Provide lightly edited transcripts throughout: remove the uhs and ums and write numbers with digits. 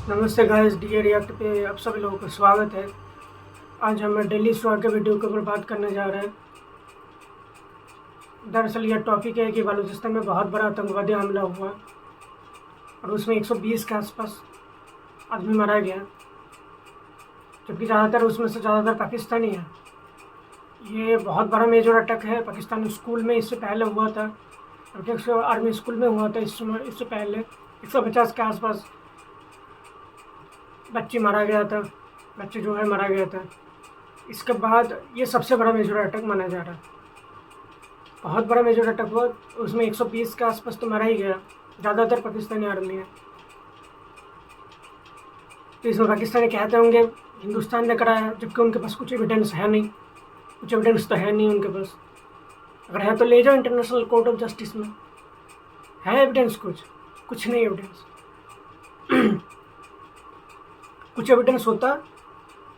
नमस्ते guys, D react पे आप सभी लोगों का स्वागत है। आज हम दिल्ली स्टोर के वीडियो के ऊपर बात करने जा रहे हैं। दरअसल यह टॉपिक है कि बलूचिस्तान में बहुत बड़ा आतंकवादी हमला हुआ और उसमें 120 के आसपास आदमी मारा गया, जबकि ज़्यादातर उसमें से ज़्यादातर पाकिस्तानी है। ये बहुत बड़ा मेजर अटैक है। पाकिस्तान स्कूल में इससे पहले हुआ था, जबकि आर्मी स्कूल में हुआ था। इससे पहले 150 के आसपास बच्चे मारा गया था, बच्चे जो है मारा गया था। इसके बाद ये सबसे बड़ा मेजर अटैक माना जा रहा है। बहुत बड़ा मेजर अटैक हुआ, उसमें 120 के आसपास तो मारा ही गया, ज़्यादातर पाकिस्तानी आर्मी है। तो इसमें पाकिस्तानी कहते होंगे हिंदुस्तान ने कराया, जबकि उनके पास कुछ एविडेंस है नहीं। कुछ एविडेंस तो है नहीं उनके पास। अगर है तो ले जाओ इंटरनेशनल कोर्ट ऑफ जस्टिस में। है एविडेंस? कुछ नहीं एविडेंस। कुछ एविडेंस होता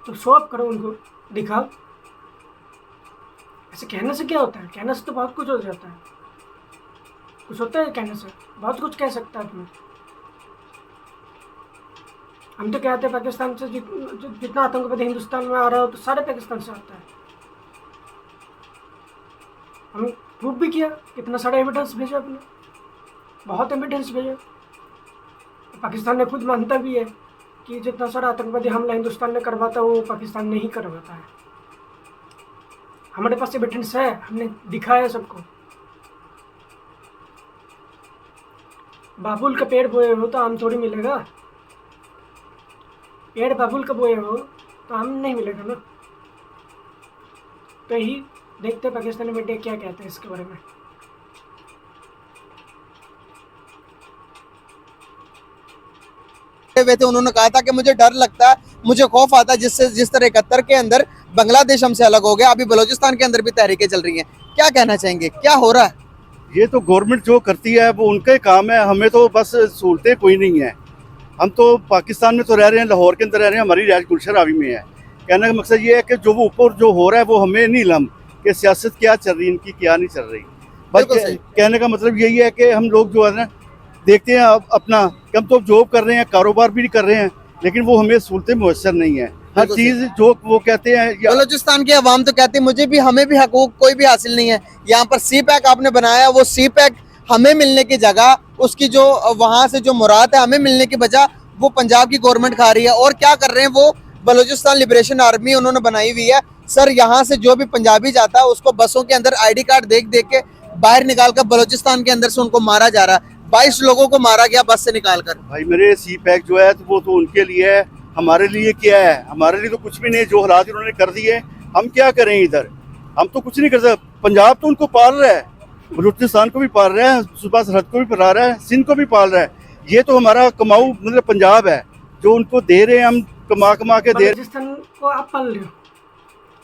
तो शो अप करो, उनको दिखाओ। ऐसे कहने से क्या होता है? कहने से तो बहुत कुछ हो जाता है। कुछ होता है कहने से? बहुत कुछ कह सकता है तुम्हें। हम तो कहते हैं पाकिस्तान से जितना आतंकवादी हिंदुस्तान में आ रहा हो तो सारे पाकिस्तान से आता है। हम प्रूफ भी किया, कितना सारा एविडेंस भेजा अपने, बहुत एविडेंस भेजा। पाकिस्तान ने खुद मानता भी है कि जितना सारा आतंकवादी हमला हिंदुस्तान ने करवाता वो पाकिस्तान नहीं करवाता है। हमारे पास एविडेंस है, हमने दिखाया सबको। बाबुल का पेड़ बोए हो तो आम थोड़ी मिलेगा। पेड़ बाबुल का बोए हो तो आम नहीं मिलेगा ना। तो यही देखते पाकिस्तानी मीडिया क्या कहते हैं इसके बारे में। हुए थे, उन्होंने कहा था कि मुझे डर लगता है, मुझे खौफ आता है जिस तरह 71 के अंदर बांग्लादेश हमसे अलग हो गया, अभी बलूचिस्तान के अंदर भी तहरीकें चल रही हैं। क्या कहना चाहेंगे, क्या हो रहा है? ये तो गवर्नमेंट जो करती है वो उनका ही काम है, हमें तो बस सहूलतें कोई नहीं है। हम तो पाकिस्तान में तो रह रहे हैं, लाहौर के अंदर रह रहे हैं, हमारी रिहाइश गुलशन रावी में है। कहने का मकसद ये है कि जो वो ऊपर जो हो रहा है वो हमें नहीं लम कि सियासत क्या चल रही है, इनकी क्या नहीं चल रही। बस कहने का मतलब यही है कि हम लोग जो है ना देखते हैं अपना, हम तो जॉब कर रहे हैं, कारोबार भी कर रहे हैं, लेकिन वो हमें सहूलतें मुयसर नहीं है। हर चीज़ जो वो कहते हैं बलूचिस्तान की आवाम तो कहती है मुझे भी, हमें भी हकूक कोई भी हासिल नहीं है। यहाँ पर सी पैक आपने बनाया, वो सी पैक हमें मिलने की जगह, उसकी जो वहाँ से जो मुराद है हमें मिलने की बजाय वो पंजाब की गवर्नमेंट खा रही है। और क्या कर रहे हैं वो, बलूचिस्तान लिबरेशन आर्मी उन्होंने बनाई हुई है। सर, यहाँ से जो भी पंजाबी जाता है उसको बसों के अंदर ID कार्ड देख देख के बाहर निकाल कर बलूचिस्तान के अंदर से उनको मारा जा रहा है। 22 लोगों को मारा गया बस से निकाल कर। भाई मेरे सी पैक जो है तो वो तो उनके लिए है, हमारे लिए क्या है? हमारे लिए तो कुछ भी नहीं। जो हालात उन्होंने कर दिए, हम क्या करें इधर? हम तो कुछ नहीं कर सकते। पंजाब तो उनको पाल रहा है, बलूचिस्तान को भी पाल रहा है, सूबा सरहद को भी पाल रहा है, सिंध को भी पाल रहा है। ये तो हमारा कमाऊ मतलब पंजाब है जो उनको दे रहे हैं, हम कमा कमा के दे। बलूचिस्तान को आप पाल रहे हो,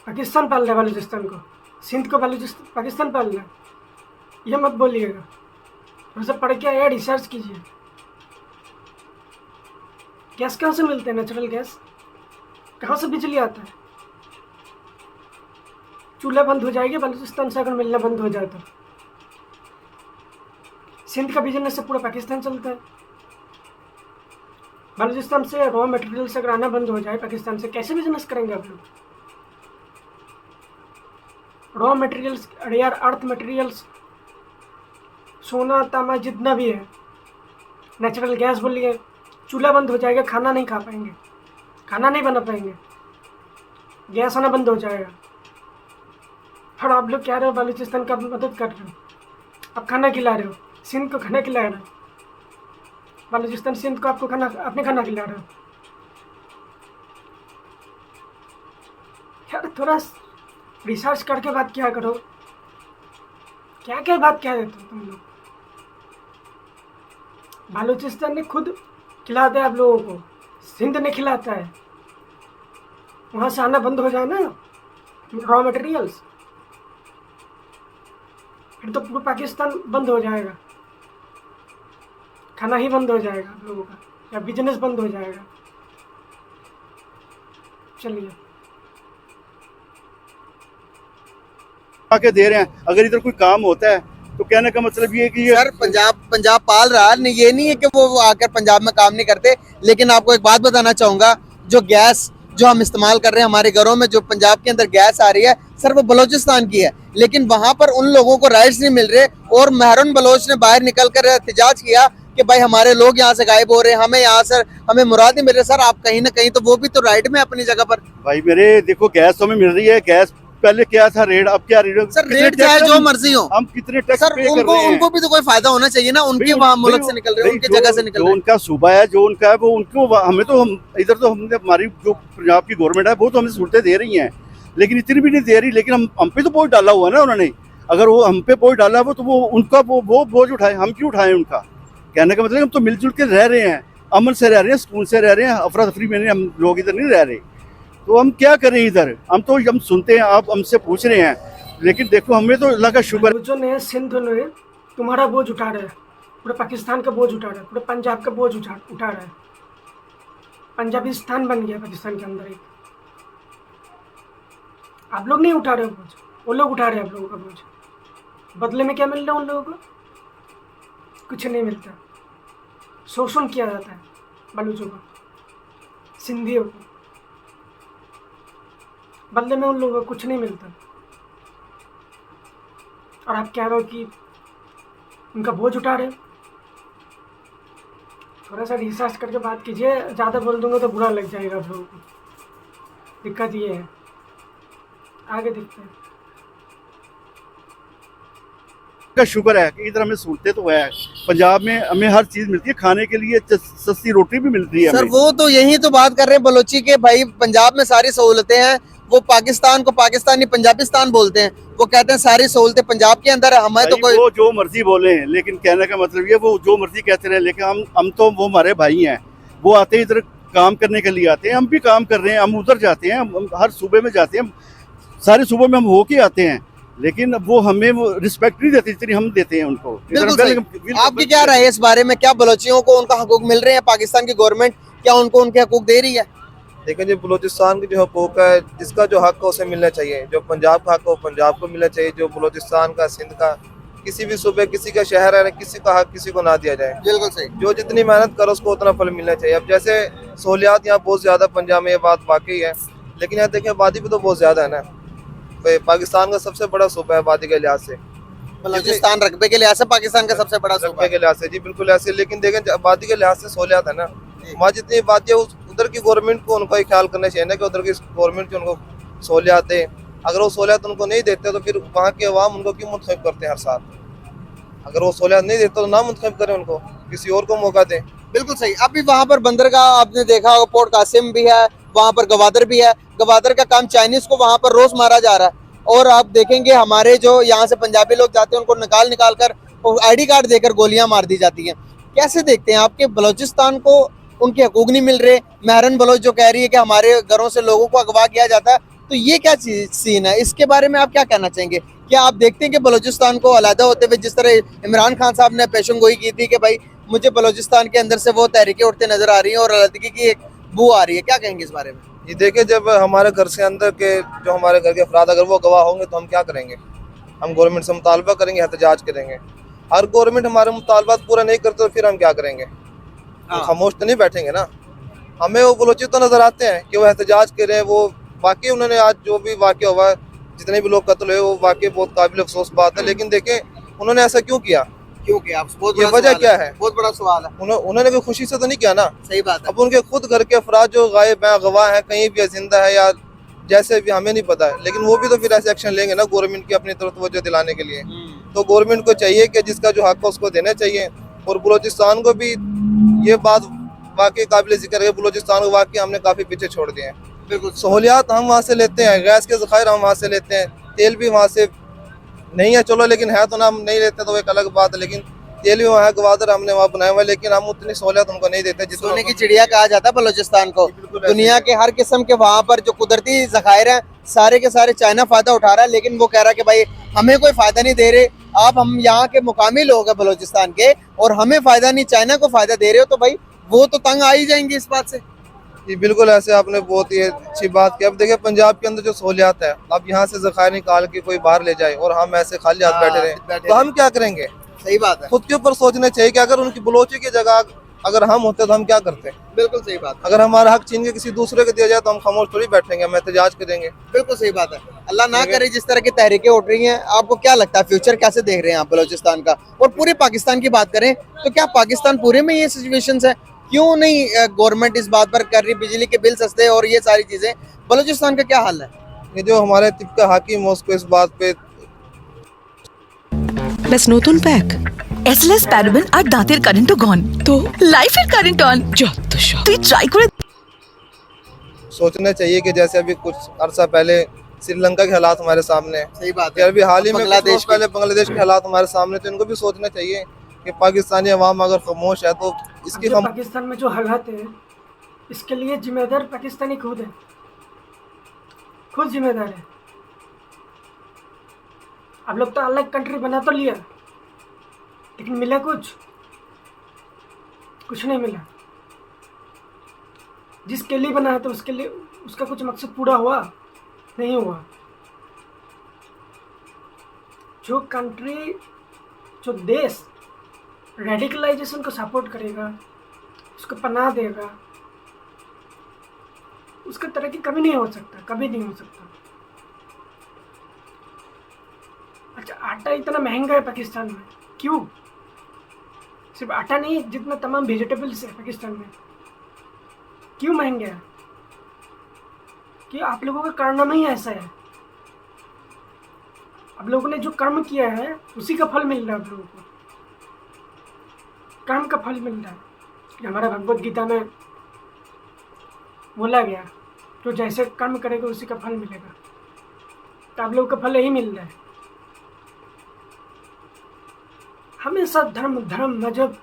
पाकिस्तान पाल रहा है बलूचिस्तान को, सिंध को पाकिस्तान पाल रहा है। ये मत बोलिएगा। वैसे पढ़ के आया, रिसर्च कीजिए। गैस कहाँ से मिलते हैं? नेचुरल गैस कहाँ से बिजली आता है? चूल्हा बंद हो जाएगी बलूचिस्तान से अगर मिलना बंद हो जाए तो। सिंध का बिजनेस से पूरा पाकिस्तान चलता है। बलूचिस्तान से रॉ मटेरियल से अगर आना बंद हो जाए पाकिस्तान से, कैसे बिजनेस करेंगे आप लोग? Raw materials, rare earth materials, सोना तांबा जितना भी है, नेचुरल गैस बोलिए, चूल्हा बंद हो जाएगा, खाना नहीं खा पाएंगे, खाना नहीं बना पाएंगे, गैस आना बंद हो जाएगा। और आप लोग कह रहे हो बलूचिस्तान का मदद कर रहे हो, आप खाना खिला रहे हो, सिंध को खाना खिला रहे हो, बलूचिस्तान सिंध को आपको खाना, अपने खाना खिला रहे हो। यार थोड़ा रिसर्च करके बात किया करो। क्या क्या बात कह देते हो तुम लोग? बलूचिस्तान ने खुद खिलाता है आप लोगों को, सिंध ने खिलाता है। वहाँ से आना बंद हो जाए ना रॉ मटेरियल्स, फिर तो पूरा पाकिस्तान बंद हो जाएगा, खाना ही बंद हो जाएगा आप लोगों का, या बिजनेस बंद हो जाएगा। चलिए आके दे रहे हैं। अगर इधर कोई काम होता है तो कहने का मतलब ये है कि ये सर पंजाब पाल रहा है, नहीं ये नहीं है कि वो आकर पंजाब में काम नहीं करते। लेकिन आपको एक बात बताना चाहूंगा, जो गैस जो हम इस्तेमाल कर रहे हैं हमारे घरों में, जो पंजाब के अंदर गैस आ रही है सर, वो बलोचिस्तान की है। लेकिन वहां पर उन लोगों को राइट्स नहीं मिल रहे, और महरून बलोच ने बाहर निकल कर एहतजाज किया कि भाई हमारे लोग यहाँ से गायब हो रहे हैं, हमें यहाँ सर हमें मुराद नहीं मिल रहे। सर आप कहीं ना कहीं तो वो भी तो राइट में अपनी जगह पर। भाई मेरे देखो, गैस तो हमें मिल रही है, गैस पहले क्या था रेट, अब क्या रेट? सर रेट चाहे जो मर्जी हो, हम कितने टैक्स सर पे कर उनको रहे हैं? उनको भी तो कोई फायदा होना चाहिए ना, उनके वहाँ मुल्क से निकल रहे हैं, उनकी जगह से निकल जो रहे हैं। उनका सूबा है, जो उनका है, वो उनको हमें तो हम इधर तो हमने हमारी जो पंजाब की गवर्नमेंट है वो तो हमें सहूलतें दे रही हैं, लेकिन इतनी भी नहीं दे रही। लेकिन हम पे तो बोझ डाला हुआ है ना उन्होंने, अगर वो हम पे बोझ डाला वो तो वो उनका वो बोझ उठाए, हम क्यों उठाएं उनका? कहने का मतलब हम तो मिलजुल के रह रहे हैं, अमन से रह रहे हैं, सुकून से रह रहे हैं, अफरा तफरी में नहीं, हम लोग इधर नहीं रह रहे। तो हम क्या करें इधर? हम सुनते हैं, आप हमसे पूछ रहे हैं, लेकिन देखो हमें तो अल्लाह का शुक्र। जो ने सिंध ने तुम्हारा बोझ उठा रहे हैं, पूरे पाकिस्तान का बोझ उठा रहे हैं, पूरे पंजाब का बोझ उठा रहे हैं। पंजाबी स्थान बन गया पाकिस्तान के अंदर एक। आप लोग नहीं उठा रहे हो बोझ, वो लोग उठा रहे हैं आप लोगों का बोझ। बदले में क्या मिल रहा है उन लोगों को? कुछ नहीं मिलता। शोषण किया जाता है बलूचों का, सिंधियों को, बदले में उन लोगों को कुछ नहीं मिलता। और आप कह रहे हो कि उनका बोझ उठा रहे। थोड़ा सा रिसर्च करके बात कीजिए, ज़्यादा बोल दूंगा तो बुरा लग जाएगा आप लोगों को। दिक्कत ये है, आगे देखते हैं। का शुक्र है कि इधर हमें सहूलतें तो है, पंजाब में हमें हर चीज मिलती है, खाने के लिए सस्ती रोटी भी मिलती है सर हमें। वो तो यही तो बात कर रहे हैं बलोची के, भाई पंजाब में सारी सहूलतें हैं, वो पाकिस्तान को पाकिस्तानी पंजाबिस्तान बोलते हैं, वो कहते हैं सारी सहूलतें पंजाब के अंदर है, हमें तो कोई। वो जो मर्जी बोले हैं, लेकिन कहने का मतलब ये वो जो मर्जी कहते रहे, लेकिन हम तो वो हमारे भाई हैं, वो आते हैं इधर काम करने के लिए आते हैं, हम भी काम कर रहे हैं, हम उधर जाते हैं, हम हर सूबे में जाते हैं, सारे सूबों में हम होके आते हैं, लेकिन वो हमें वो रिस्पेक्ट नहीं देती जितनी हम देते हैं उनको। आपकी क्या राय है इस बारे में? क्या बलोचियों को उनका हकूक मिल रहे हैं? पाकिस्तान की गवर्नमेंट क्या उनको उनके हकूक दे रही है? देखिए जो बलूचिस्तान की जो हकूक है, जिसका जो हक है उसे मिलना चाहिए। जो पंजाब का हक है वो पंजाब को मिलना चाहिए, जो बलूचिस्तान का, सिंध का, किसी भी सूबे, किसी का शहर है, किसी का हक किसी को ना दिया जाए। बिल्कुल सही। जो जितनी मेहनत करो उसको उतना फल मिलना चाहिए। अब जैसे सहूलियात यहाँ बहुत ज़्यादा पंजाब में, ये बात वाकई है, लेकिन यहाँ देखिए आबादी भी तो बहुत ज़्यादा है ना। पाकिस्तान का सबसे बड़ा सूबा है आबादी के लिहाज से, बलूचिस्तान रकबे के लिहाज से पाकिस्तान का सबसे बड़ा सूबा रकबे के लिहाज से, जी बिल्कुल ऐसे। लेकिन देखें आबादी के लिहाज से सहूलियात है ना, वहाँ जितनी आबादी है उधर की गवर्नमेंट को उनका ही ख्याल करना चाहिए ना, कि उधर की गवर्नमेंट जो उनको सहूलियात दे। अगर वो सहूलियात उनको नहीं देते तो फिर वहाँ के अवाम उनको क्यों मुंतखब करते हैं हर साल? अगर वो सहूलियात नहीं देते तो ना मुंतखब करें उनको, किसी और को मौका दें। बिल्कुल सही। अभी वहाँ पर बंदरगाह आपने देखा होगा, पोर्ट कासिम भी है, वहाँ पर गवादर भी है। गवादर का काम चाइनीज को वहाँ पर रोज मारा जा रहा है, और आप देखेंगे हमारे जो यहाँ से पंजाबी लोग जाते हैं उनको निकाल कर आईडी कार्ड देकर गोलियां मार दी जाती हैं। कैसे देखते हैं आपके बलूचिस्तान को उनके हकूक नहीं मिल रहे? महरन बलोच जो कह रही है कि हमारे घरों से लोगों को अगवा किया जाता है, तो ये क्या सीन है? इसके बारे में आप क्या कहना चाहेंगे? क्या आप देखते हैं कि बलूचिस्तान को अलहदा होते हुए, जिस तरह इमरान खान साहब ने पेशन गोई की थी कि भाई मुझे बलूचिस्तान के अंदर से वो तहरीकें उठते नजर आ रही हैं और अलहदगी की एक बू आ रही है, क्या कहेंगे इस बारे में? ये देखिए, जब हमारे घर से अंदर के जो हमारे घर के अफराद अगर वो गवाह होंगे तो हम क्या करेंगे? हम गवर्नमेंट से मुतालबा करेंगे, एहतजाज करेंगे। हर गवर्नमेंट हमारे मुतालबात पूरा नहीं करते तो फिर हम क्या करेंगे? खामोश तो नहीं बैठेंगे ना। हमें वो बलोची तो नज़र आते हैं कि वो एहतजाज करें, वो वाकई उन्होंने आज जो भी वाक़या हुआ, जितने भी लोग कत्ल हुए, वो वाकई बहुत काबिल अफसोस बात है। लेकिन देखें उन्होंने ऐसा क्यों किया? ये वजह क्या है? बहुत बड़ा सवाल है। उन्होंने कोई खुशी से तो नहीं किया ना। सही बात है। अब उनके खुद घर के अफराद जो गायब हैं, गवाह हैं, कहीं भी जिंदा है या जैसे भी, हमें नहीं पता है, लेकिन वो भी तो फिर ऐसे एक्शन लेंगे ना गवर्नमेंट की अपनी तरफ तवज्जो दिलाने के लिए। तो गवर्नमेंट को चाहिए कि जिसका जो हक है उसको देना चाहिए। और बलूचिस्तान को भी ये बात वाकई काबिल जिक्र है, बलूचिस्तान को वाकई हमने काफ़ी पीछे छोड़ दिए हैं। बिल्कुल। सहूलियात हम वहाँ से लेते हैं, गैस के ज़खायर हम वहाँ से लेते हैं, तेल भी वहाँ से नहीं है, चलो लेकिन है तो ना, हम नहीं लेते तो एक अलग बात है, लेकिन तेल भी वहाँ है, गवादर हमने वहाँ बनाया हुआ है, लेकिन हम उतनी सहूलियत उनको नहीं देते जितना सोने की चिड़िया कहा जाता है बलूचिस्तान को। दुनिया के हर किस्म के वहाँ पर जो कुदरती ज़खायर हैं सारे के सारे चाइना फ़ायदा उठा रहा है, लेकिन वो कह रहा है कि भाई हमें कोई फ़ायदा नहीं दे रहे, आप हम यहाँ के मुकामी लोग हैं बलूचिस्तान के और हमें फ़ायदा नहीं, चाइना को फ़ायदा दे रहे हो, तो भाई वो तो तंग आ ही जाएंगे इस बात से। ये बिल्कुल ऐसे आपने बहुत ही अच्छी बात की। अब देखिए पंजाब के अंदर जो सहूलियात है, अब यहाँ से ज़खायर निकाल के कोई बाहर ले जाए और हम ऐसे खाली हाथ बैठे रहे तो हम क्या करेंगे? सही बात है, खुद के ऊपर सोचना चाहिए कि अगर उनकी बलोची की जगह अगर हम होते तो हम क्या करते? बिल्कुल सही बात है, अगर हमारा हक छीन के किसी दूसरे को दिया जाए तो हम खामोश थोड़ी बैठेंगे, हम एहतजाज करेंगे। बिल्कुल सही बात है। अल्लाह ना करे जिस तरह की तहरीकें उठ रही हैं, आपको क्या लगता है फ्यूचर कैसे देख रहे हैं आप बलूचिस्तान का? और पूरे पाकिस्तान की बात करें तो क्या पाकिस्तान पूरे में ये सिचुएशंस है? क्यों नहीं गवर्नमेंट इस बात पर कर रही, बिजली के बिल सस्ते और ये सारी चीजें? बलूचिस्तान का क्या हाल है? ये जो हमारे तिबका हाकिम है उसको इस बात पे ব্যাস নতুন প্যাক এসএলএস প্যারাবেন আর দাঁতের কারেন্টও গন তো লাইফের কারেন্ট অন যত সব তুই ট্রাই করে सोचना चाहिए कि जैसे अभी कुछ अरसा पहले श्रीलंका के हालात हमारे सामने हैं, सही बात कि अभी हाल ही में कुछ बांग्लादेश रोज पहले बांग्लादेश के हालात हमारे सामने, तो इनको भी सोचना चाहिए कि पाकिस्तानी अवाम अगर खामोश है तो इसकी जो पाकिस्तान में जो हालात है इसके लिए जिम्मेदार पाकिस्तानी खुद है, खुद जिम्मेदार है। अब लोग तो अलग कंट्री बना तो लिया लेकिन मिला कुछ नहीं मिला। जिसके लिए बना है तो उसके लिए उसका कुछ मकसद पूरा हुआ नहीं हुआ। जो कंट्री जो देश रेडिकलाइजेशन को सपोर्ट करेगा, उसको पनाह देगा, उसका तरक्की कभी नहीं हो सकता, कभी नहीं हो सकता। अच्छा, आटा इतना महंगा है पाकिस्तान में, क्यों? सिर्फ आटा नहीं, जितना तमाम वेजिटेबल्स है पाकिस्तान में क्यों महंगे है? कि आप लोगों का करना ही ऐसा है। आप लोगों ने जो कर्म किया है उसी का फल मिल रहा है। आप लोगों को कर्म का फल मिल रहा है। कि हमारा भगवत गीता में बोला गया तो जैसे कर्म करेगा उसी का फल मिलेगा। तो आप लोगों का फल यही मिल रहा है। हमेशा धर्म मजहब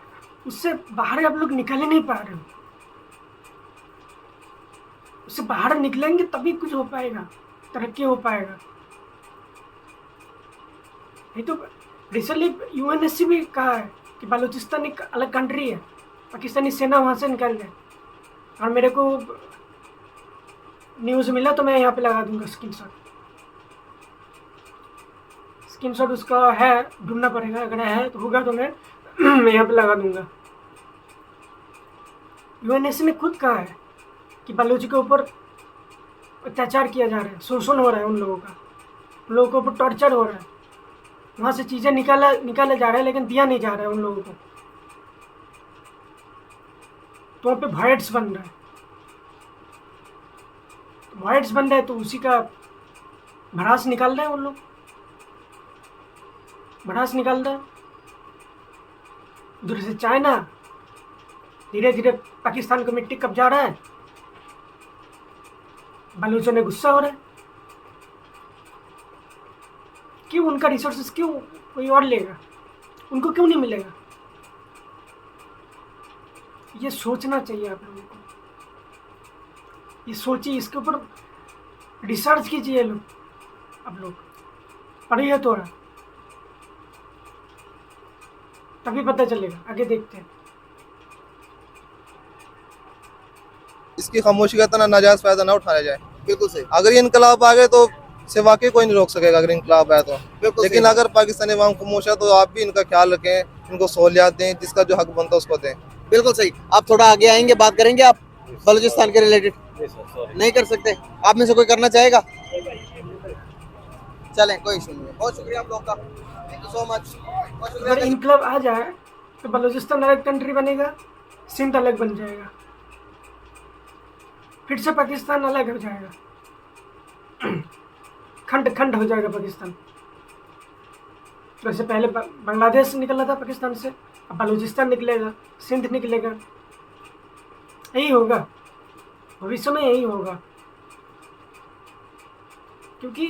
उससे बाहर आप लोग निकल ही नहीं पा रहे हो। उससे बाहर निकलेंगे तभी कुछ हो पाएगा, तरक्की हो पाएगा। ये तो रिसेंटली यूएनएससी भी कहा है कि बलूचिस्तान एक अलग कंट्री है, पाकिस्तानी सेना वहाँ से निकल गए। और मेरे को न्यूज़ मिला तो मैं यहाँ पे लगा दूंगा स्क्रीनशॉट उसका है, ढूंढना पड़ेगा, अगर है तो होगा तो मैं यहाँ पे लगा दूंगा। यूएनएससी ने खुद कहा है कि बलूच के ऊपर अत्याचार किया जा रहा है, शोषण हो रहा है, उन लोगों के ऊपर टॉर्चर हो रहा है। वहाँ से चीज़ें निकाले जा रहे हैं लेकिन दिया नहीं जा रहा है उन लोगों को। तो वहाँ पे वॉइड्स बन रहा है, वॉइड्स बन रहा है तो उसी का भड़ास निकाल रहे हैं उन लोग, भड़ास निकाल रहे हैं। उधर से चाइना धीरे धीरे पाकिस्तान को मिट्टी कब्जा रहा है, बलूचों ने गुस्सा हो रहा है। क्यों उनका रिसोर्सेस क्यों कोई और लेगा, उनको क्यों नहीं मिलेगा? ये सोचना चाहिए आप लोगों को। ये सोचिए, इसके ऊपर रिसर्च कीजिए लोग, आप लोग पढ़िए थोड़ा, तभी पता चलेगा। आगे देखते हैं। इसकी खामोशी का इतना नाजायज फायदा ना उठाया जाए। बिल्कुल सही, अगर ये इनकलाब आ गए तो से वाकई कोई नहीं रोक सकेगा अगर इनकलाब आया तो। बिल्कुल लेकिन सही। अगर पाकिस्तानी अवाम खामोश है तो आप भी इनका ख्याल रखें, इनको सहूलियात दें, जिसका जो हक बनता है उसको दें। बिल्कुल सही। आप थोड़ा आगे आएंगे, बात करेंगे आप बलूचिस्तान के रिलेटेड? नहीं कर सकते? आप में से कोई करना चाहेगा? चलें, कोई इशू नहीं है। बहुत शुक्रिया आप लोग का, थैंक यू सो मच। बहुत अगर शुक्रिया। इनकलाब आ जाए तो बलूचिस्तान अलग कंट्री बनेगा, सिंध अलग बन जाएगा, फिर से पाकिस्तान अलग हो जाएगा, खंड खंड हो जाएगा पाकिस्तान। वैसे पहले बांग्लादेश निकला था पाकिस्तान से, अब बलूचिस्तान निकलेगा, सिंध निकलेगा। यही होगा भविष्य में, यही होगा। क्योंकि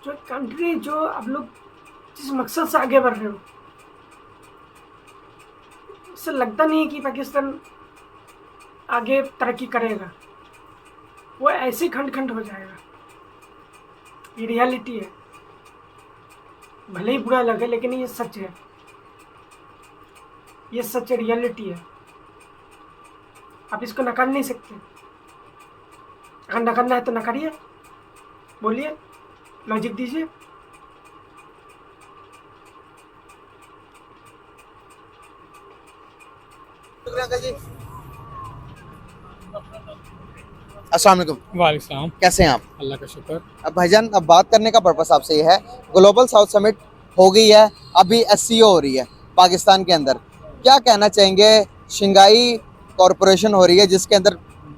जो कंट्री, जो आप लोग जिस मकसद से आगे बढ़ रहे हो, उससे लगता नहीं है कि पाकिस्तान आगे तरक्की करेगा। वो ऐसे खंड खंड हो जाएगा। ये रियलिटी है, भले ही बुरा लगे लेकिन ये सच है, ये सच रियलिटी है। आप इसको नकार नहीं सकते। अगर नकारना है तो नकारिए, बोलिए, लॉजिक दीजिए। अस्सलाम वालेकुम, वालेकुम, कैसे हैं आप? अल्लाह का शुक्र। अब भाईजान, अब बात करने का पर्पस आपसे ये है, ग्लोबल साउथ समिट हो गई है, अभी एससीओ हो रही है पाकिस्तान के अंदर। क्या कहना चाहेंगे? शंघाई कॉरपोरेशन हो रही है जिसके अंदर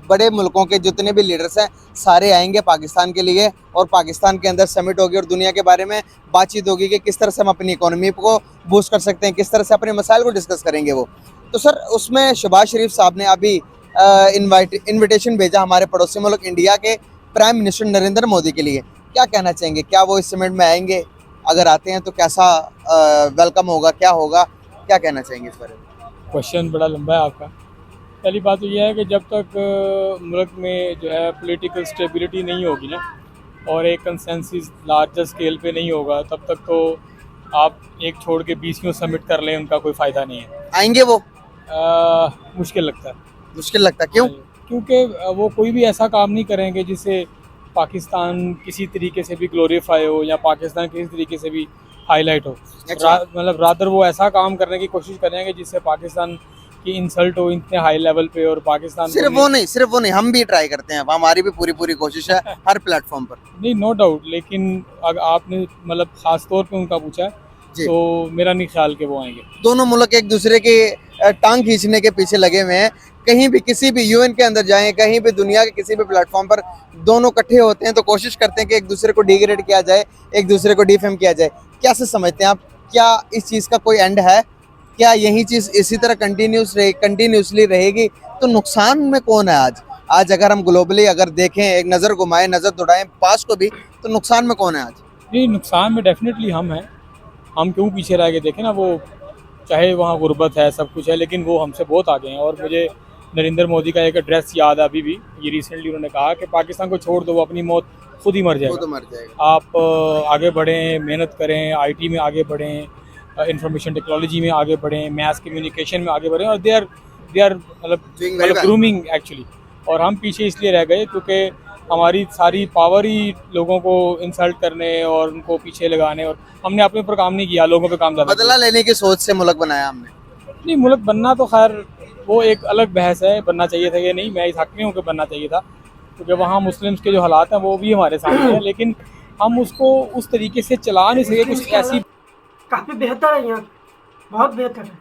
बड़े मुल्कों के जितने भी लीडर्स हैं सारे आएंगे पाकिस्तान के लिए, और पाकिस्तान के अंदर समिट होगी और दुनिया के बारे में बातचीत होगी कि किस तरह से हम अपनी इकोनॉमी को बूस्ट कर सकते हैं, किस तरह से अपने मसाइल को डिस्कस करेंगे वो। तो सर, उसमें शहबाज शरीफ साहब ने अभी इनविटेशन भेजा हमारे पड़ोसी मुल्क इंडिया के प्राइम मिनिस्टर नरेंद्र मोदी के लिए। क्या कहना चाहेंगे? क्या वो इस समिट में आएंगे? अगर आते हैं तो कैसा वेलकम होगा, क्या होगा, क्या कहना चाहेंगे इस बारे में? क्वेश्चन बड़ा लंबा है आपका। पहली बात तो यह है कि जब तक मुल्क में जो है पॉलिटिकल स्टेबिलिटी नहीं होगी ना, और एक कंसेंसस लार्जर स्केल पे नहीं होगा, तब तक तो आप एक छोड़ के 20 समिट कर लें, उनका कोई फ़ायदा नहीं है। आएंगे वो? मुश्किल लगता है। मुश्किल लगता है, क्यों? क्योंकि वो कोई भी ऐसा काम नहीं करेंगे जिससे पाकिस्तान किसी तरीके से भी ग्लोरीफाई हो या पाकिस्तान किसी तरीके से भी हाईलाइट हो। अच्छा। मतलब रादर वो ऐसा काम करने की कोशिश करेंगे जिससे पाकिस्तान की इंसल्ट हो इतने हाई लेवल पे, और पाकिस्तान सिर्फ वो नहीं, हम भी ट्राई करते हैं, हमारी भी पूरी कोशिश है हर प्लेटफॉर्म पर। नहीं, नो डाउट। लेकिन अगर आपने मतलब खास तौर पे उनका पूछा है, तो मेरा नहीं ख्याल कि वो आएंगे। दोनों मुल्क एक दूसरे के टांग खींचने के पीछे लगे हुए हैं। कहीं भी किसी भी यूएन के अंदर जाएं, कहीं भी दुनिया के किसी भी प्लेटफॉर्म पर दोनों इकट्ठे होते हैं तो कोशिश करते हैं कि एक दूसरे को डिग्रेड किया जाए, एक दूसरे को डिफेम किया जाए। कैसे समझते हैं आप? क्या इस चीज़ का कोई एंड है? क्या यही चीज़ इसी तरह कंटिन्यूसली रहेगी? तो नुकसान में कौन है आज अगर हम ग्लोबली अगर देखें, एक नज़र घुमाएं, नज़र दौड़ाएं पास को भी, तो नुकसान में कौन है आज? नहीं, नुकसान में डेफिनेटली हम हैं। हम क्यों पीछे रह गए? देखें ना, वो चाहे वहाँ गुर्बत है, सब कुछ है, लेकिन वो हमसे बहुत आगे हैं। और मुझे नरेंद्र मोदी का एक एड्रेस याद है अभी भी, ये रिसेंटली उन्होंने कहा कि पाकिस्तान को छोड़ दो, वो अपनी मौत खुद ही मर जाएगा। तो मर जाएगा। आप आगे बढ़ें, मेहनत करें, आईटी में आगे बढ़ें, इंफॉर्मेशन टेक्नोलॉजी में आगे बढ़ें, मैस कम्युनिकेशन में आगे बढ़ें, और दे आर मतलब ग्रूमिंग एक्चुअली। और हम पीछे इसलिए रह गए क्योंकि हमारी सारी पावर ही लोगों को इंसल्ट करने और उनको पीछे लगाने, और हमने अपने ऊपर काम नहीं किया, लोगों पे काम ज़्यादा बदला लेने की सोच से मुल्क बनाया हमने। नहीं, मुल्क बनना तो खैर वो एक अलग बहस है, बनना चाहिए था या नहीं। मैं इस हक में हूँ कि बनना चाहिए था, क्योंकि वहाँ मुस्लिम्स के जो हालात हैं वो भी हमारे सामने हैं, लेकिन हम उसको उस तरीके से चला नहीं सके। कुछ ऐसी काफ़ी बेहतर है यहाँ, बहुत बेहतर है।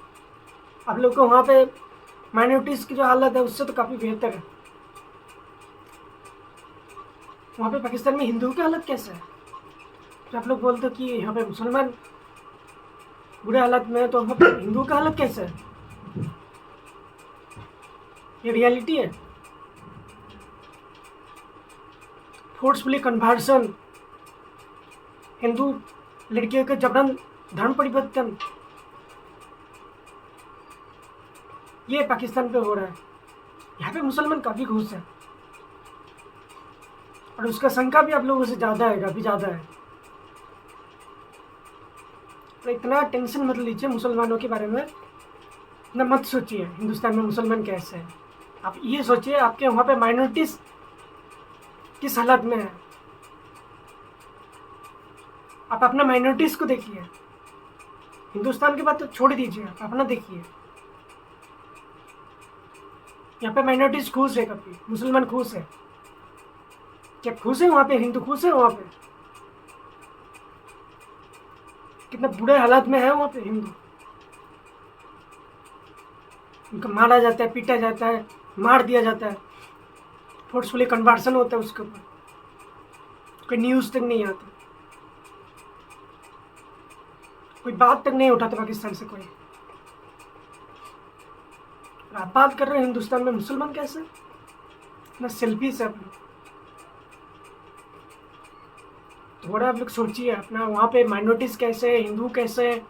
आप लोग को वहाँ पे माइनॉरिटीज़ की जो हालत है उससे तो काफ़ी बेहतर है। वहाँ पे पाकिस्तान में हिंदुओं की हालत कैसे है? तो आप लोग बोलते हो कि यहाँ पे मुसलमान बुरे हालत में है, तो वहाँ पे हिंदुओं की हालत कैसे है? ये रियलिटी है। फोर्सफुली कन्वर्सन, हिंदू लड़कियों के जबरन धर्म परिवर्तन, ये पाकिस्तान पे हो रहा है। यहाँ पे मुसलमान काफ़ी खुश है, और उसका संख्या भी आप लोगों से ज़्यादा है, काफ़ी ज़्यादा है। तो इतना टेंशन मत लीजिए मुसलमानों के बारे में, इतना मत सोचिए हिंदुस्तान में मुसलमान कैसे है। आप ये सोचिए आपके वहाँ पे माइनॉरिटीज़ किस हालत में है। आप अपना माइनॉरिटीज़ को देखिए। हिंदुस्तान की बात तो छोड़ दीजिए, आप अपना देखिए। यहाँ पे माइनॉरिटीज़ खुश है, काफ़ी मुसलमान खुश है। क्या खुश है वहाँ पे? हिंदू खुश है वहाँ पे? कितना बुरे हालात में है वहाँ पे हिंदू। उनको मारा जाता है, पीटा जाता है, मार दिया जाता है, फोर्सफुली कन्वर्सन होता है उसके ऊपर, कोई न्यूज़ तक नहीं आता, कोई बात तक नहीं उठाता पाकिस्तान से कोई। आप बात कर रहे हैं हिंदुस्तान में मुसलमान कैसे? इतना सेल्फिश है आप लोग। थोड़ा आप लोग सोचिए अपना, वहाँ पे माइनॉरिटीज़ कैसे है, हिंदू कैसे है,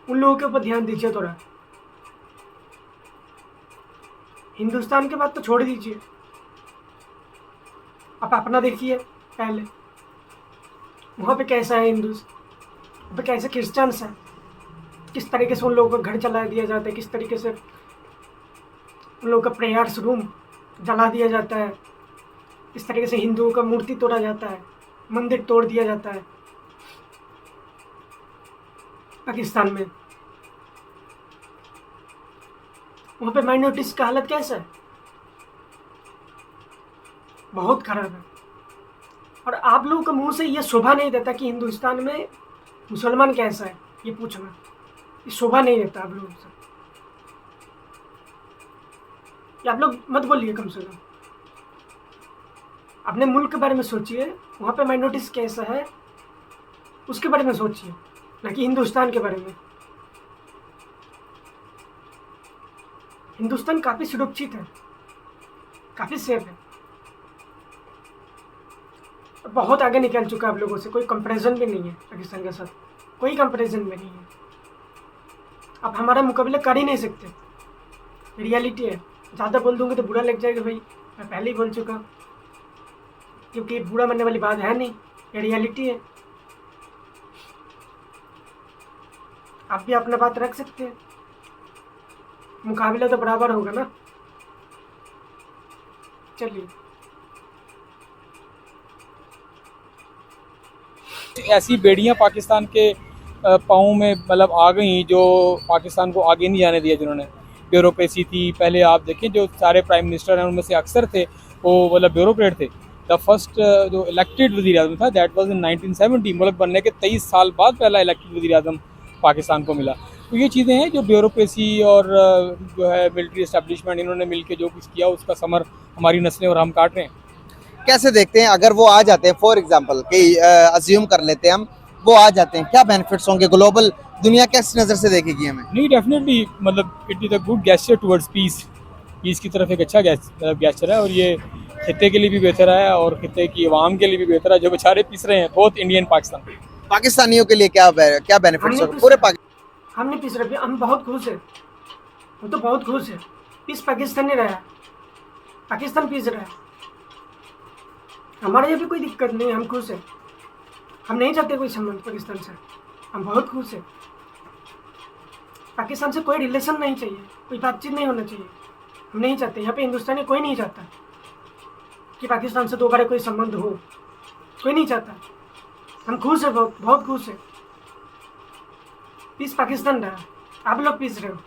उन लोगों के ऊपर ध्यान दीजिए थोड़ा। हिंदुस्तान के बात तो छोड़ दीजिए, आप अपना देखिए पहले। वहाँ पे कैसा है हिंदूज, वहाँ पे कैसे क्रिश्चियंस हैं, किस तरीके से उन लोगों को घर चला दिया जाता है, किस तरीके से उन लोगों का प्रेयर्स रूम जला दिया जाता है, इस तरीके से हिंदुओं का मूर्ति तोड़ा जाता है, मंदिर तोड़ दिया जाता है पाकिस्तान में। वहाँ पे माइनॉरिटीज़ का हालत कैसा है? बहुत खराब है। और आप लोगों के मुंह से ये शोभा नहीं देता कि हिंदुस्तान में मुसलमान कैसा है, ये पूछना, ये शोभा नहीं देता आप लोगों से। ये आप लोग मत बोलिए, कम से कम अपने मुल्क के बारे में सोचिए, वहाँ पे माइनॉरिटीज़ कैसा है उसके बारे में सोचिए, ना कि हिंदुस्तान के बारे में। हिंदुस्तान काफ़ी सुरक्षित है, काफ़ी सेफ है, और बहुत आगे निकल चुका है आप लोगों से। कोई कंपैरिजन भी नहीं है पाकिस्तान के साथ, कोई कंपैरिजन भी नहीं है। आप हमारा मुकाबला कर ही नहीं सकते, रियलिटी है। ज़्यादा बोल दूंगे तो बुरा लग जाएगा भाई, मैं पहले ही बोल चुका, क्योंकि बुरा मानने वाली बात है नहीं, ये रियलिटी है। आप भी अपना बात रख सकते हैं, मुकाबला तो बराबर होगा ना। चलिए, ऐसी बेड़ियां पाकिस्तान के पाँव में मतलब आ गई जो पाकिस्तान को आगे नहीं जाने दिया। जिन्होंने ब्यूरोक्रेसी थी, पहले आप देखें जो सारे प्राइम मिनिस्टर हैं उनमें से अक्सर थे वो मतलब ब्यूरोक्रेट थे। द फर्स्ट जो इलेक्टेड वज़ीर आज़म था दैट वाज इन 1970, मुल्क बनने के 23 साल बाद पहला इलेक्टेड वज़ीर आज़म पाकिस्तान को मिला। तो ये चीज़ें हैं जो ब्यूरोक्रेसी और जो है मिलिट्री इस्टेब्लिशमेंट, इन्होंने मिलकर जो कुछ किया उसका समर हमारी नस्लें और हम काट रहे हैं। कैसे देखते हैं अगर वो आ जाते हैं, फॉर एग्जांपल कि अज्यूम कर लेते हैं हम, वो आ जाते हैं, क्या बेनिफिट्स होंगे? ग्लोबल दुनिया किस नज़र से देखेगी हमें? नहीं, डेफिनेटली मतलब it is a good gesture towards peace की तरफ एक अच्छा गेस्चर है, और ये खित्ते के लिए भी बेहतर है और खित्ते की आवाम के लिए भी बेहतर है जो बेचारे पिस रहे हैं, बहुत इंडियन पाकिस्तान। पाकिस्तानियों के लिए क्या बेनिफिट्स होंगे पूरे हम नहीं पिस रहे, हम बहुत खुश है, हम तो बहुत खुश है। पीस पाकिस्तान नहीं रहा, पाकिस्तान पीस रहा है। हमारे यहाँ भी कोई दिक्कत नहीं, हम खुश हैं। हम नहीं चाहते कोई संबंध पाकिस्तान से, हम बहुत खुश हैं। पाकिस्तान से कोई रिलेशन नहीं चाहिए, कोई बातचीत नहीं होना चाहिए, हम नहीं चाहते। यहाँ पे हिंदुस्तानी कोई नहीं चाहता कि पाकिस्तान से दोबारा कोई संबंध हो, कोई नहीं चाहता। हम खुश हैं, बहुत बहुत खुश हैं। पीस पाकिस्तान रहा, आप लोग पीस रहे हो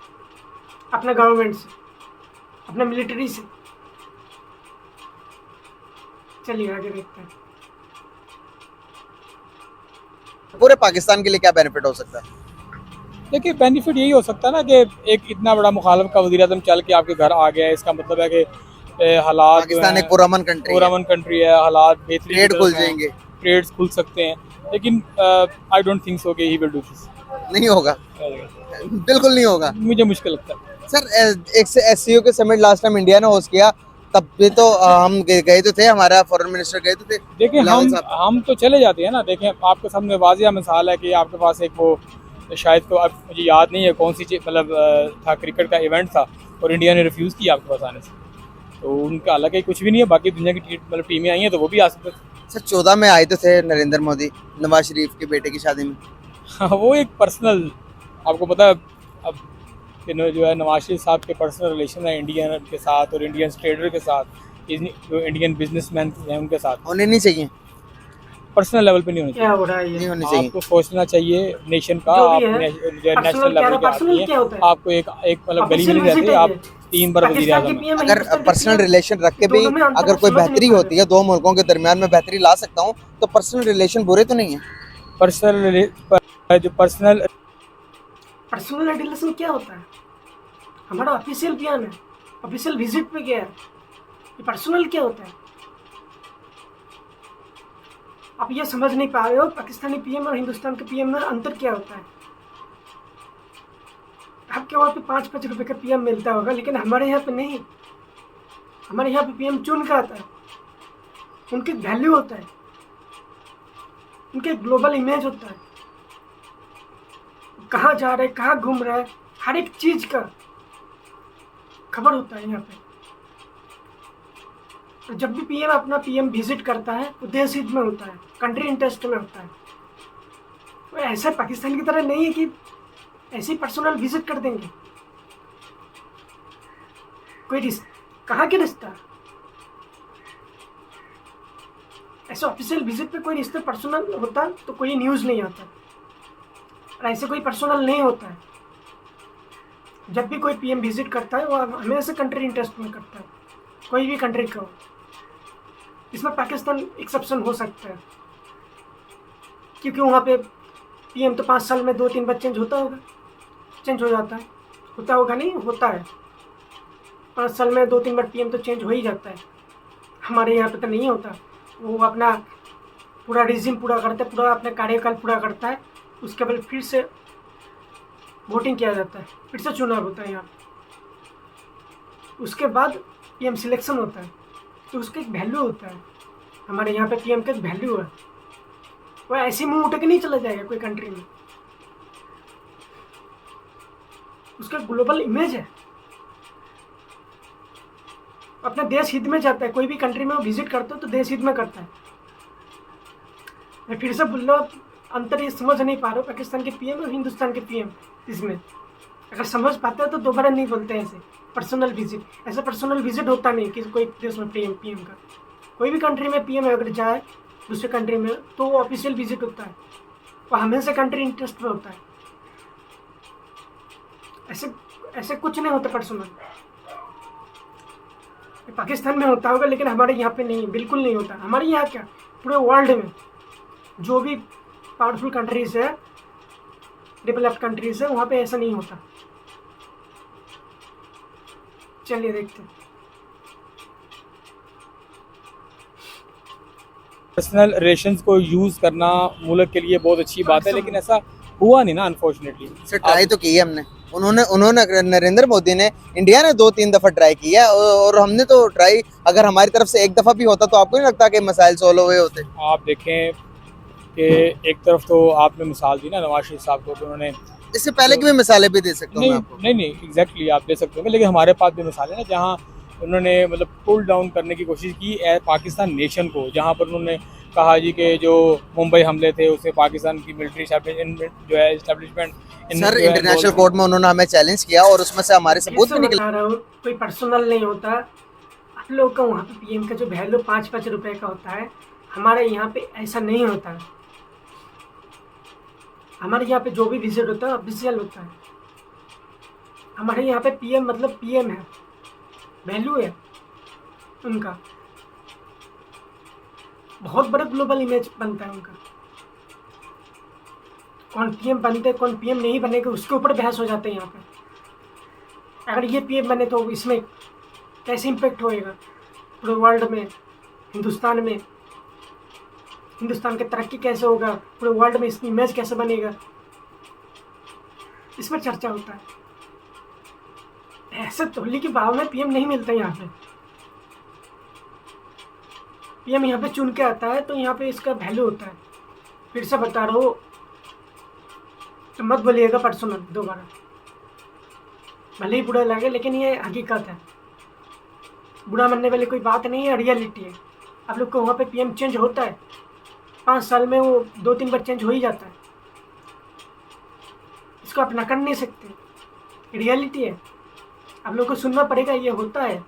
अपने गवर्नमेंट से, अपने मिलिट्री से। चलिए आगे देखते हैं। पूरे पाकिस्तान के लिए क्या बेनिफिट हो सकता है? देखिए, बेनिफिट यही हो सकता है ना कि एक इतना बड़ा मुखालिफ का वज़ीर आज़म चल के आपके घर आ गया है, इसका मतलब है कि हालात पाकिस्तान एक पुरअमन कंट्री है, हालात बेहतरीन, ट्रेड खुल जाएंगे, ट्रेड्स खुल सकते हैं, लेकिन आई डोंट थिंक सो कि ही विल डू दिस। नहीं होगा, बिल्कुल नहीं होगा, मुझे मुश्किल लगता है। सर एक एससीओ के समिट लास्ट टाइम इंडिया ने होस्ट किया, तब भी तो हम गए तो थे, हमारा फॉरेन मिनिस्टर गए तो थे। देखिए, हम तो चले जाते हैं ना। देखें, आपके सामने वाज़िया मिसाल है कि आपके पास एक वो शायद तो अब मुझे याद नहीं है कौन सी मतलब था, क्रिकेट का इवेंट था और इंडिया ने रिफ्यूज़ किया आपके पास आने से। तो उनका हालांकि कुछ भी नहीं है, बाकी दुनिया की मतलब टीमें आई हैं तो वो भी आ सकते थे। सर 14 में आए तो थे नरेंद्र मोदी नवाज शरीफ के बेटे की शादी में। हाँ, वो एक पर्सनल, आपको पता है अब जो है नवाज शरीफ साहब के पर्सनल रिलेशन है इंडियन के साथ और इंडियन ट्रेडर के साथ, जो इंडियन बिजनेसमैन हैं उनके साथ। होने नहीं चाहिए, पर्सनल लेवल पे नहीं होनी क्या हो रहा है नहीं ये? होनी चाहिए। आपको सोचना चाहिए नेशन का, जो आप भी है, नेशनल लेवल पे आती है, क्या होता है? आपको एक मतलब गली में नहीं रहते, आप 3 बार वज़ीर आज़म हैं। अगर पर्सनल रिलेशन रख के भी अगर कोई बेहतरी होती है, दो मुल्कों के दरमियान में बेहतरी ला सकता हूँ, तो पर्सनल रिलेशन बुरे तो नहीं है। पर्सनल रिलेशन क्या होता है? हमारा ऑफिशियल बयान है, ऑफिशियल विजिट पे गया है, ये पर्सनल क्या होता है? आप ये समझ नहीं पा रहे हो पाकिस्तानी पीएम और हिंदुस्तान के पीएम में अंतर क्या होता है। आपके वहाँ पे 5-5 रुपए का पीएम मिलता होगा, लेकिन हमारे यहाँ पे नहीं। हमारे यहाँ पे पीएम चुन के आता है, उनकी वैल्यू होता है, उनके ग्लोबल इमेज होता है, कहाँ जा रहे, कहाँ घूम रहे, हर एक चीज का खबर होता है यहाँ पे। तो जब भी पीएम अपना पीएम विजिट करता है वो देश हित में होता है, कंट्री इंटरेस्ट में होता है। तो ऐसा पाकिस्तान की तरह नहीं है कि ऐसे ही पर्सनल विजिट कर देंगे। कोई कहाँ के रिश्ता? ऐसे ऑफिशियल विजिट पे कोई रिश्ते पर्सनल होता तो कोई न्यूज़ नहीं आता, और ऐसे कोई पर्सनल नहीं होता है। जब भी कोई पीएम विजिट करता है वो हमेशा कंट्री इंटरेस्ट में करता है, कोई भी कंट्री का हो। इसमें पाकिस्तान एक्सेप्शन हो सकता है, क्योंकि वहाँ पे पीएम तो 5 साल में 2-3 बार चेंज होता होगा, चेंज हो जाता है, होता होगा नहीं, होता है 5 साल में 2-3 बार पीएम तो चेंज हो ही जाता है। हमारे यहाँ पे तो नहीं होता। वो अपना पूरा रिजिम पूरा करता है, पूरा अपना कार्यकाल पूरा करता है, उसके बाद फिर से वोटिंग किया जाता है, फिर से चुनाव होता है यहाँ। उसके बाद पीएम सिलेक्शन होता है, तो उसका एक वैल्यू होता है। हमारे यहाँ पे पीएम का एक वैल्यू है, वो ऐसे मुंह उठ के नहीं चला जाएगा कोई कंट्री में, उसका ग्लोबल इमेज है, अपने देश हित में जाता है। कोई भी कंट्री में वो विजिट करता है तो देश हित में करता है। मैं फिर से बोल रहा हूँ, अंतर ये समझ नहीं पा रहा हूँ पाकिस्तान के पीएम और हिंदुस्तान के पीएम। इसमें अगर समझ पाते हैं तो दोबारा नहीं बोलते ऐसे पर्सनल विजिट। ऐसा पर्सनल विजिट होता नहीं कि कोई देश में पीएम का, कोई भी कंट्री में पीएम अगर जाए दूसरे कंट्री में तो वो ऑफिशियल विजिट होता है, वो हमेशा कंट्री इंटरेस्ट में होता है। ऐसे कुछ नहीं होता पर्सनल। पाकिस्तान में होता होगा लेकिन हमारे यहाँ पे नहीं, बिल्कुल नहीं होता। हमारे यहाँ क्या, पूरे वर्ल्ड में जो भी पावरफुल कंट्रीज है, डेवलप्ड कंट्रीज है, वहाँ पे ऐसा नहीं होता। चलिए देखते हैं। पर्सनल रिलेशंस को यूज़ करना मुल्क के लिए बहुत अच्छी बात है, लेकिन ऐसा हुआ नहीं ना अनफॉर्चुनेटली। सर ट्राई तो की है हमने, उन्होंने नरेंद्र मोदी ने, इंडिया ने 2-3 दफ़ा ट्राई किया, और हमने तो ट्राई, अगर हमारी तरफ से एक दफ़ा भी होता तो आपको नहीं लगता कि मसाइल सॉल्व हुए होते? आप देखें कि एक तरफ तो आपने मिसाल दी ना नवाज शरीफ साहब को, तो उन्होंने इससे पहले की भी मिसालें भी दे सकता हूँ मैं आपको। नहीं एग्जैक्टली आप दे सकते हो, लेकिन हमारे पास भी मिसाल है ना जहाँ उन्होंने मतलब पुल डाउन करने की कोशिश की पाकिस्तान नेशन को, जहाँ पर उन्होंने कहा जी कि जो मुंबई हमले थे उससे पाकिस्तान की मिलिट्री जो है इस्टेब्लिशमेंट। सर इंटरनेशनल कोर्ट में उन्होंने हमें चैलेंज किया और उसमें से हमारे सबूत भी निकले। बता रहा हूँ, कोई पर्सनल नहीं होता। आप लोग का वहाँ पे पीएम का जो वैल्यू 5-5 रुपए का होता है, हमारे यहाँ पे ऐसा नहीं होता है। हमारे यहाँ पे जो भी विजिट होता है ऑफिशियल होता है। हमारे यहाँ पे पीएम मतलब पीएम है, वैल्यू है उनका, बहुत बड़ा ग्लोबल इमेज बनता है उनका। कौन पीएम बनते कौन पीएम नहीं बनेगा उसके ऊपर बहस हो जाते हैं यहाँ पे। अगर ये पीएम बने तो इसमें कैसे इम्पेक्ट होएगा पूरे वर्ल्ड में, हिंदुस्तान में, हिंदुस्तान की तरक्की कैसे होगा, पूरे वर्ल्ड में इसकी इमेज कैसे बनेगा, इसमें चर्चा होता है। ऐसे तोहली के भाव में पीएम नहीं मिलता यहाँ पे। पीएम यहाँ पे चुन के आता है तो यहाँ पे इसका वैल्यू होता है। फिर से बता रहा हूँ, तो मत बोलिएगा पर्सनल दोबारा, भले ही बुरा लगे लेकिन ये हकीकत है। बुरा मानने वाली कोई बात नहीं है, रियलिटी है। आप लोग को वहाँ पे पीएम चेंज होता है, 5 साल में वो 2-3 बार चेंज हो ही जाता है। इसको आप नकार नहीं सकते, रियलिटी है। आप लोग को सुनना पड़ेगा, ये होता है,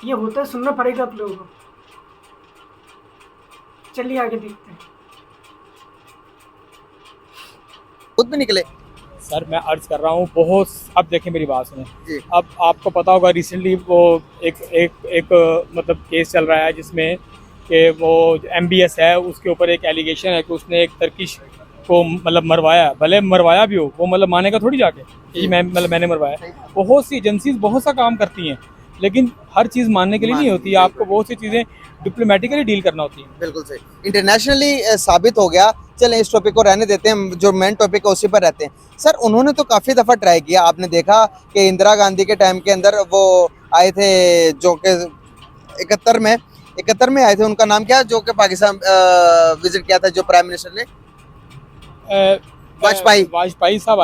ये होता है, सुनना पड़ेगा आप लोगों को। चलिए आगे देखते हैं। खुद भी निकले सर मैं अर्ज कर रहा हूँ बहुत, अब देखें मेरी बात सुने जी। अब आपको पता होगा रिसेंटली वो एक मतलब केस चल रहा है जिसमें कि वो MBS है, उसके ऊपर एक एलिगेशन है कि उसने एक टर्किश को मतलब मरवाया। भले मरवाया भी हो, वो मतलब मानेगा थोड़ी जाके कि मैंने मरवाया। बहुत सी एजेंसीज बहुत सा काम करती हैं, लेकिन हर चीज़ मानने के लिए नहीं होती। आपको बहुत सी चीज़ें डिप्लोमेटिकली डील करना होती है। बिल्कुल सही, इंटरनेशनली साबित हो गया। चलें इस टॉपिक को रहने देते हैं, जो मेन टॉपिक है उसी पर रहते हैं। सर उन्होंने तो काफ़ी दफ़ा ट्राई किया, आपने देखा कि इंदिरा गांधी के टाइम के अंदर वो आए थे, जो कि 71 में आए थे। उनका नाम क्या, जो कि पाकिस्तान विजिट किया था, जो प्राइम मिनिस्टर ने वाजपेयी साहब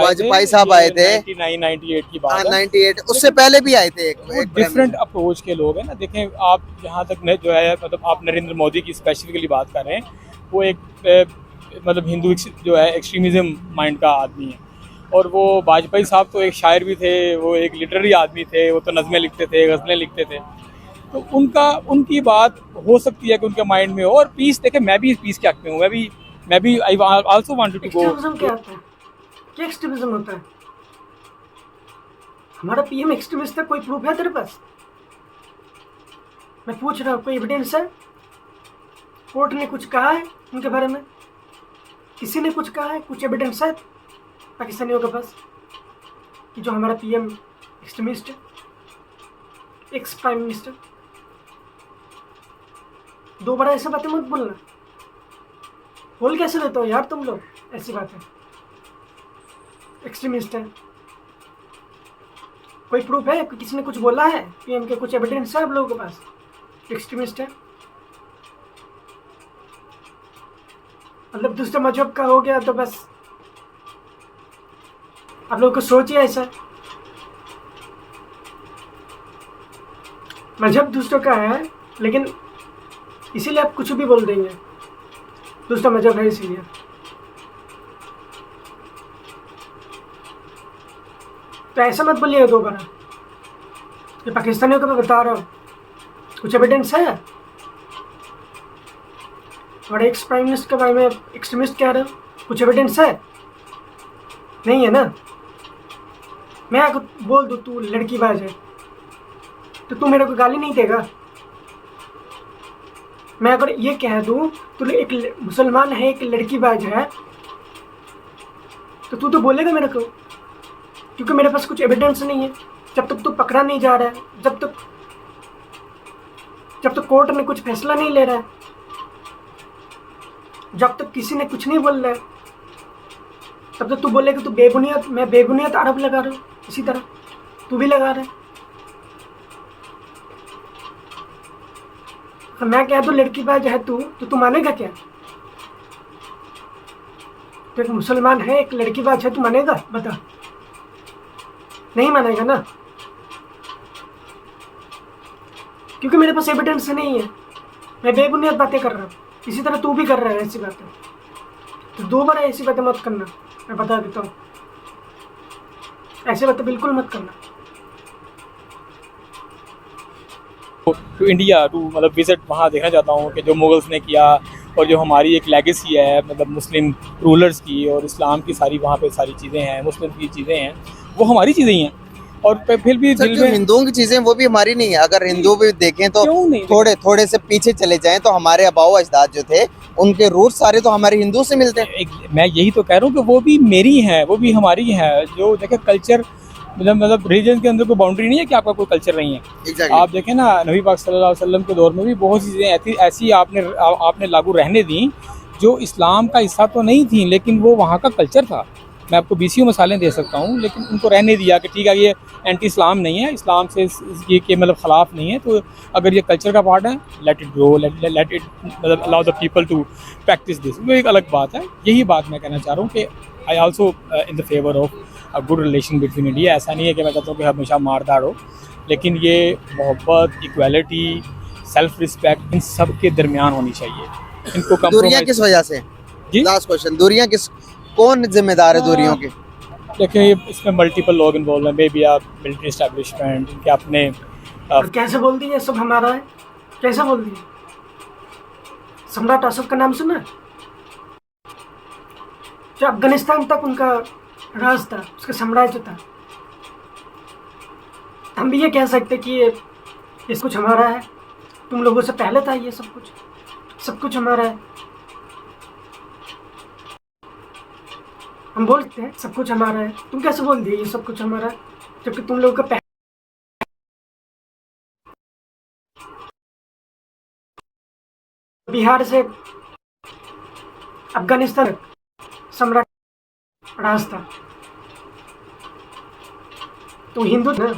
आए थे 1998 की बात है। 98, उससे पहले भी आए थे। एक डिफरेंट अप्रोच के लोग हैं ना। देखें आप जहाँ तक जो है मतलब आप नरेंद्र मोदी की स्पेसिफिकली बात कर रहे हैं, वो एक मतलब हिंदू जो है एक्सट्रीमिज्म माइंड का आदमी है। और वो वाजपेयी साहब तो एक शायर भी थे, वो एक लिटरेरी आदमी थे, वो तो नज़में लिखते थे, गज़लें लिखते थे। तो उनकी बात हो सकती है कि उनके माइंड में हो। और पीस देखे, मैं भी पीस के हक में हूँ, मैं भी I also wanted to go. Extremism क्या होता है? क्या एक्सट्रीमिज्म होता है? हमारा पीएम एक्सट्रीमिस्ट है, कोई प्रूफ है तेरे पास? मैं पूछ रहा हूँ, कोई एविडेंस है? कोर्ट ने कुछ कहा है उनके बारे में? किसी ने कुछ कहा है? कुछ एविडेंस है पाकिस्तानियों के पास कि जो हमारा पीएम एक्सट्रीमिस्ट है, एक्स प्राइम मिनिस्टर? दो बड़ा ऐसे बातें मत बोलना। बोल कैसे देते हो यार तुम लोग ऐसी बातें? एक्सट्रीमिस्ट है, कोई प्रूफ है? किसी ने कुछ बोला है? पीएम के कुछ एविडेंस है आप लोगों के पास? एक्सट्रीमिस्ट है मतलब दूसरे मजहब का हो गया तो बस आप लोगों को सोच ही ऐसा है। मजहब दूसरों का है लेकिन इसीलिए आप कुछ भी बोल देंगे, दूसरा मजहब है इसीलिए। तो ऐसा मत बोलिएगा दो बार। ये पाकिस्तानियों को मैं बता रहा हूँ, कुछ एविडेंस है? हमारे एक्स प्राइम मिनिस्टर के बारे में एक्सट्रीमिस्ट कह रहे हो, कुछ एविडेंस है? नहीं है ना? मैं अगर बोल दूँ तू लड़कीबाज है तो तू मेरे को गाली नहीं देगा? मैं अगर ये कह दूँ तू एक मुसलमान है, एक लड़कीबाज है, तो तू तो बोलेगा मेरे को, क्योंकि मेरे पास कुछ एविडेंस नहीं है। जब तक तू पकड़ा नहीं जा रहा है, जब तक कोर्ट ने कुछ फैसला नहीं ले रहा है, जब तक किसी ने कुछ नहीं बोल रहा है, तब तक तू बोलेगा तू बेबुनियाद, मैं बेबुनियाद आरोप लगा रहा हूँ। इसी तरह तू भी लगा रहा है। मैं कह दूँ लड़कीबाज है तू, तो तू मानेगा क्या? तो एक मुसलमान है, एक लड़कीबाज है, तू मानेगा? बता। नहीं मानेगा ना, क्योंकि मेरे पास एविडेंस नहीं है। मैं बेबुनियाद बातें कर रहा हूँ, इसी तरह तू भी कर रहा है ऐसी बातें। तो दो बार ऐसी बातें मत करना, मैं बता देता हूँ। ऐसे बातें बिल्कुल मत करना। टू इंडिया टू मतलब विजिट वहाँ देखना चाहता हूँ कि जो मुगल्स ने किया और जो हमारी एक लेगेसी है मतलब मुस्लिम रूलर्स की और इस्लाम की, सारी वहाँ पे सारी चीज़ें हैं, मुस्लिम की चीज़ें हैं, वो हमारी चीज़ें ही हैं। और फिर भी सर, दिल जो में हिंदुओं की चीजें वो भी हमारी नहीं है। अगर हिंदू भी देखें तो क्यों नहीं? थोड़े से पीछे चले जाएं तो हमारे आबाओ अजदाद जो थे उनके रूट सारे तो हमारे हिंदू से मिलते हैं। मैं यही तो कह रहा हूँ कि वो भी मेरी है, वो भी हमारी है। जो देखे कल्चर मतलब रीजन के अंदर कोई बाउंड्री नहीं है कि आपका कोई कल्चर नहीं है। Exactly. आप देखें ना, नबी पाक सल्लल्लाहु अलैहि वसल्लम के दौर में भी बहुत सी चीज़ें ऐसी आपने लागू रहने दी जो इस्लाम का हिस्सा तो नहीं थी, लेकिन वो वहाँ का कल्चर था। मैं आपको 20 मिसालें दे सकता हूँ, लेकिन उनको रहने दिया कि ठीक है ये एंटी इस्लाम नहीं है, इस्लाम से ये के मतलब ख़िलाफ़ नहीं है, तो अगर ये कल्चर का पार्ट है let it grow, let it मतलब allow the people to practice this, वो एक अलग बात है। यही बात मैं कहना चाह रहा हूँ कि I also in the favour of a good relation between India. ऐसा नहीं है कि मैं कहता हूँ कि हमेशा मारदार हो, लेकिन ये मोहब्बत, इक्वालिटी, सेल्फ रिस्पेक्ट इन सब के दरमियान होनी चाहिए। इनको दूरियां किस वजह से? जी? लास्ट क्वेश्चन, दूरियां कौन जिम्मेदार है दूरियों की? देखिए इसमें मल्टीपल लोग इन्वॉल्व हैं, मे बी आप मिलिट्री इस्टेब्लिशमेंट के अपने और कैसे बोल दी ये सब हमारा है? कैसे बोल दी? सम्राट अशोक का नाम सुना? जो अफगानिस्तान तक उनका राज था, उसका साम्राज्य था। हम भी ये कह सकते कि ये कुछ हमारा है, तुम लोगों से पहले था ये सब कुछ हमारा है। हम बोलते हैं सब कुछ हमारा है, तुम कैसे बोल दिए ये सब कुछ हमारा है, जबकि तुम लोगों का बिहार से अफगानिस्तान तक सम्राट राज था। तो हिंदू ना,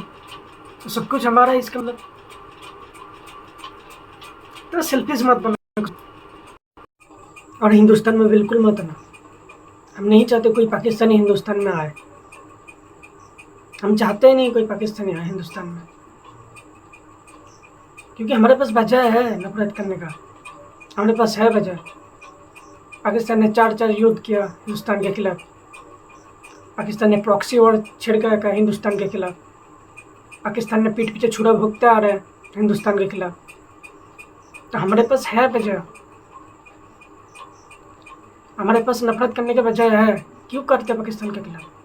तो सब कुछ हमारा है इसका मतलब। तो सेल्फिश मत बनो और हिंदुस्तान में बिल्कुल मत आना। हम नहीं चाहते कोई पाकिस्तानी हिंदुस्तान में आए, हम चाहते ही नहीं कोई पाकिस्तानी आए हिंदुस्तान में, क्योंकि हमारे पास वजह है नफरत करने का। हमारे पास है वजह। पाकिस्तान ने 4 युद्ध किया हिंदुस्तान के खिलाफ। पाकिस्तान ने प्रॉक्सी वॉर छिड़ के रखा है हिंदुस्तान के खिलाफ। पाकिस्तान ने पीठ पीछे छुरा भुगते आ रहे हैं हिंदुस्तान के खिलाफ। तो हमारे पास है वजह, हमारे पास नफरत करने के वजह है, क्यों करते हैं पाकिस्तान के खिलाफ।